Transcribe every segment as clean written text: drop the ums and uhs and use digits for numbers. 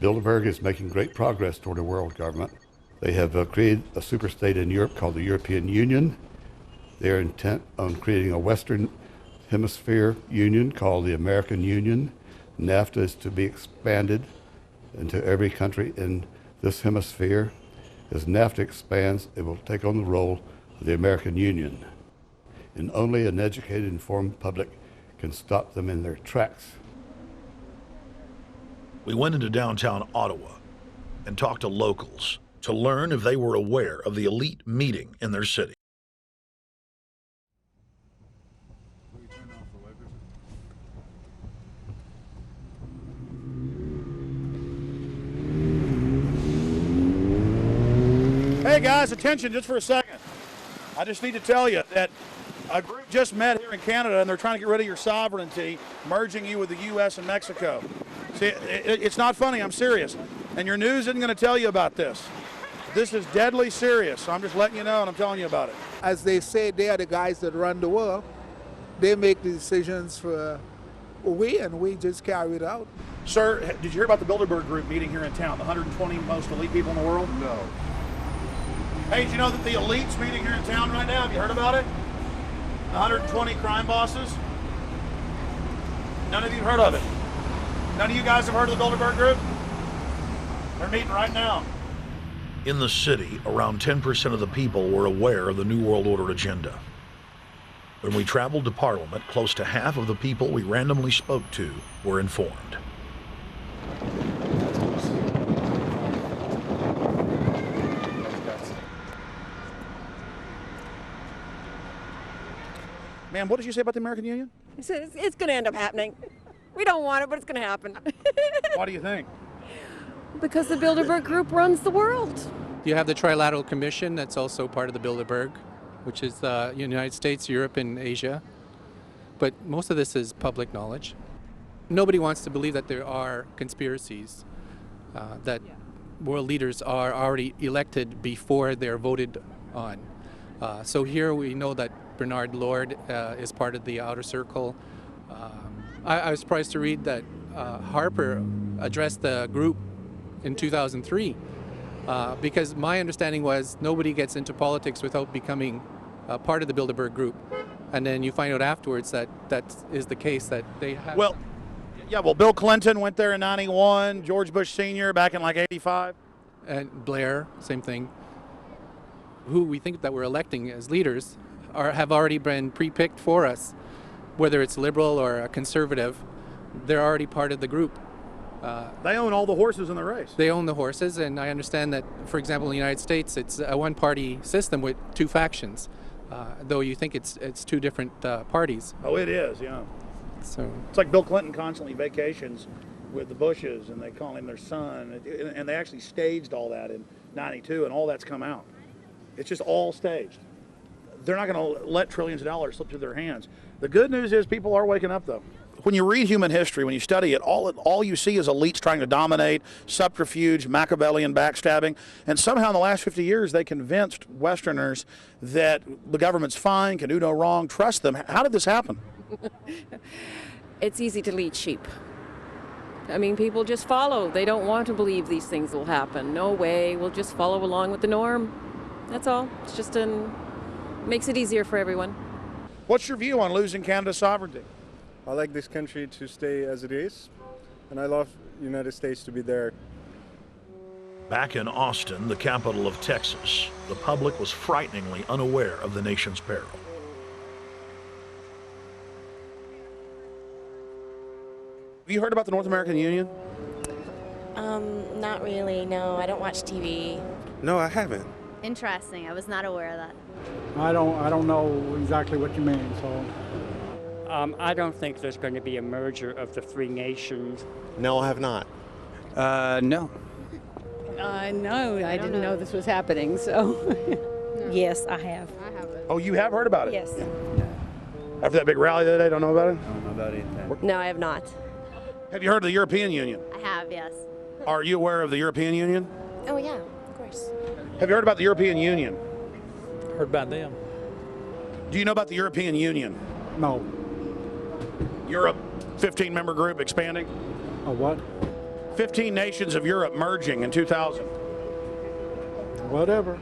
Bilderberg is making great progress toward a world government. They have created a superstate in Europe called the European Union. They are intent on creating a Western Hemisphere Union called the American Union. NAFTA is to be expanded into every country in this hemisphere. As NAFTA expands, it will take on the role of the American Union. And only an educated, informed public can stop them in their tracks. We went into downtown Ottawa and talked to locals to learn if they were aware of the elite meeting in their city. Hey guys, attention just for a second. I just need to tell you that a group just met here in Canada and they're trying to get rid of your sovereignty, merging you with the U.S. and Mexico. See, it's not funny, I'm serious. And your news isn't going to tell you about this. This is deadly serious, so I'm just letting you know and I'm telling you about it. As they say, they are the guys that run the world. They make the decisions for we, and we just carry it out. Sir, did you hear about the Bilderberg group meeting here in town, the 120 most elite people in the world? No. Hey, did you know that the elite's meeting here in town right now? Have you heard about it? The 120 crime bosses? None of you have heard of it? None of you guys have heard of the Bilderberg group? They're meeting right now. In the city, around 10% of the people were aware of the New World Order agenda. When we traveled to Parliament, close to half of the people we randomly spoke to were informed. Ma'am, what did you say about the American Union? It's going to end up happening. We don't want it, but it's going to happen. Why do you think? Because the Bilderberg Group runs the world. You have the Trilateral Commission that's also part of the Bilderberg, which is the United States, Europe, and Asia. But most of this is public knowledge. Nobody wants to believe that there are conspiracies, that world leaders are already elected before they're voted on. So here we know that Bernard Lord is part of the outer circle. I was surprised to read that Harper addressed the group in 2003 because my understanding was nobody gets into politics without becoming part of the Bilderberg group. And then you find out afterwards that that is the case, that they have... Well, Bill Clinton went there in 91, George Bush Sr. back in like 85. And Blair, same thing. Who we think that we're electing as leaders have already been pre-picked for us, whether it's liberal or a conservative. They're already part of the group. They own all the horses in the race. They own the horses, and I understand that, for example, in the United States, it's a one-party system with two factions, though you think it's two different parties. Oh, it is, yeah. So it's like Bill Clinton constantly vacations with the Bushes, and they call him their son, and they actually staged all that in '92, and all that's come out. It's just all staged. They're not going to let trillions of dollars slip through their hands. The good news is people are waking up, though. When you read human history, when you study it, all you see is elites trying to dominate, subterfuge, Machiavellian backstabbing, and somehow in the last 50 years they convinced Westerners that the government's fine, can do no wrong, trust them. How did this happen? It's easy to lead sheep. I mean, people just follow. They don't want to believe these things will happen. No way, we'll just follow along with the norm. That's all. It's just makes it easier for everyone. What's your view on losing Canada's sovereignty? I like this country to stay as it is, and I love the United States to be there. Back in Austin, the capital of Texas, the public was frighteningly unaware of the nation's peril. Have you heard about the North American Union? Not really, no. I don't watch TV. No, I haven't. Interesting. I was not aware of that. I don't know exactly what you mean, so... I don't think there's going to be a merger of the three nations. No, I have not. no. No, I didn't know this was happening, so... Yes, I have. Oh, you have heard about it? Yes. After that big rally the other day, don't know about it? I don't know about it. No, I have not. Have you heard of the European Union? I have, yes. Are you aware of the European Union? Oh, yeah, of course. Have you heard about the European Union? Heard about them. Do you know about the European Union? No. Europe, 15-member group expanding? A what? 15 nations of Europe merging in 2000. Whatever.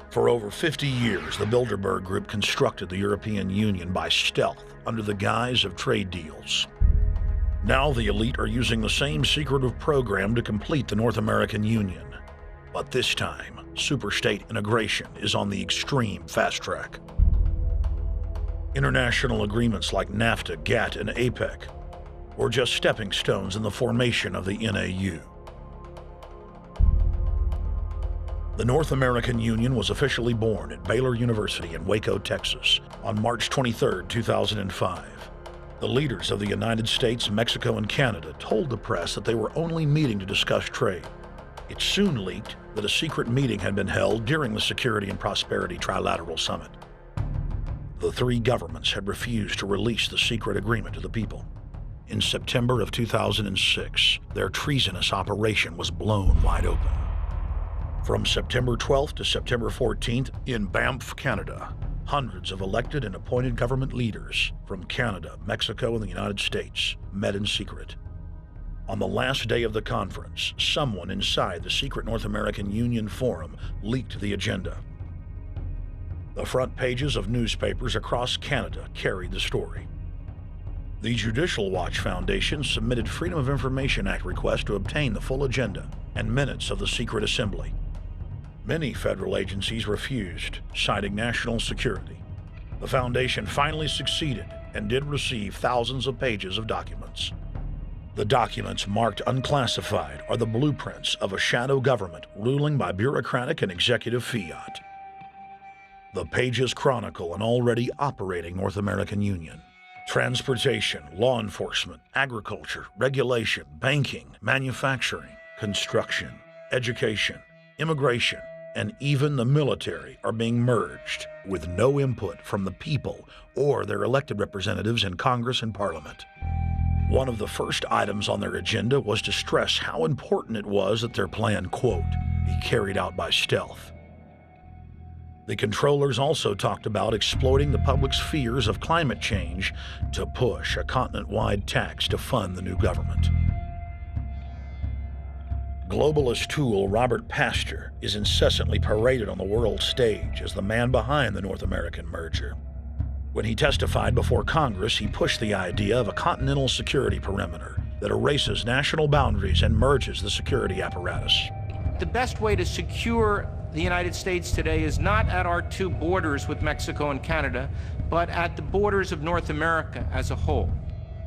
For over 50 years, the Bilderberg Group constructed the European Union by stealth under the guise of trade deals. Now the elite are using the same secretive program to complete the North American Union. But this time, superstate integration is on the extreme fast track. International agreements like NAFTA, GATT, and APEC were just stepping stones in the formation of the NAU. The North American Union was officially born at Baylor University in Waco, Texas, on March 23, 2005. The leaders of the United States, Mexico, and Canada told the press that they were only meeting to discuss trade. It soon leaked that a secret meeting had been held during the Security and Prosperity Trilateral Summit. The three governments had refused to release the secret agreement to the people. In September of 2006, their treasonous operation was blown wide open. From September 12th to September 14th, in Banff, Canada, hundreds of elected and appointed government leaders from Canada, Mexico, and the United States met in secret. On the last day of the conference, someone inside the secret North American Union Forum leaked the agenda. The front pages of newspapers across Canada carried the story. The Judicial Watch Foundation submitted Freedom of Information Act requests to obtain the full agenda and minutes of the secret assembly. Many federal agencies refused, citing national security. The foundation finally succeeded and did receive thousands of pages of documents. The documents marked unclassified are the blueprints of a shadow government ruling by bureaucratic and executive fiat. The pages chronicle an already operating North American Union. Transportation, law enforcement, agriculture, regulation, banking, manufacturing, construction, education, immigration, and even the military are being merged with no input from the people or their elected representatives in Congress and Parliament. One of the first items on their agenda was to stress how important it was that their plan, quote, be carried out by stealth. The controllers also talked about exploiting the public's fears of climate change to push a continent-wide tax to fund the new government. Globalist tool Robert Pastor is incessantly paraded on the world stage as the man behind the North American merger. When he testified before Congress, he pushed the idea of a continental security perimeter that erases national boundaries and merges the security apparatus. The best way to secure the United States today is not at our two borders with Mexico and Canada, but at the borders of North America as a whole.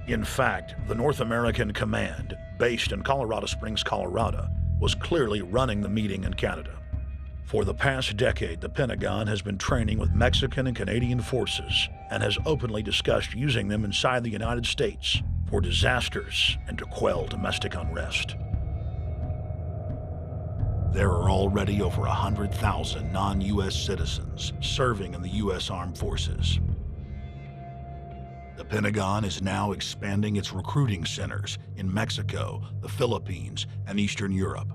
In fact, the North American Command, based in Colorado Springs, Colorado, was clearly running the meeting in Canada. For the past decade, the Pentagon has been training with Mexican and Canadian forces and has openly discussed using them inside the United States for disasters and to quell domestic unrest. There are already over 100,000 non-U.S. citizens serving in the U.S. Armed Forces. The Pentagon is now expanding its recruiting centers in Mexico, the Philippines, and Eastern Europe.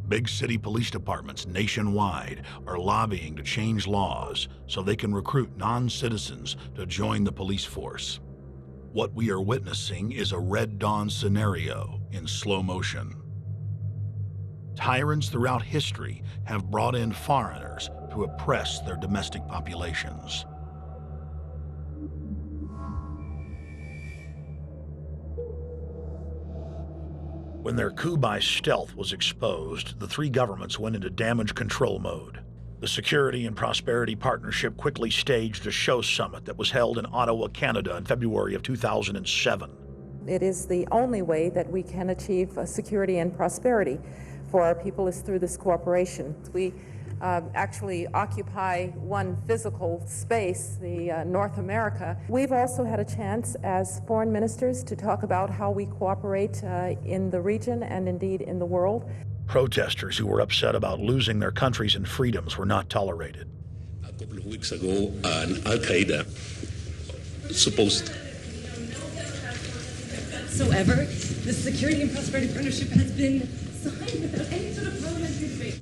Big city police departments nationwide are lobbying to change laws so they can recruit non-citizens to join the police force. What we are witnessing is a Red Dawn scenario in slow motion. Tyrants throughout history have brought in foreigners to oppress their domestic populations. When their coup by stealth was exposed, the three governments went into damage control mode. The Security and Prosperity Partnership quickly staged a show summit that was held in Ottawa, Canada in February of 2007. It is the only way that we can achieve security and prosperity for our people is through this cooperation. We actually occupy one physical space, the North America. We've also had a chance as foreign ministers to talk about how we cooperate in the region and indeed in the world. Protesters who were upset about losing their countries and freedoms were not tolerated. A couple of weeks ago, an Al-Qaeda supposed. Whatsoever, the Security and Prosperity Partnership has been signed without any sort of parliamentary debate.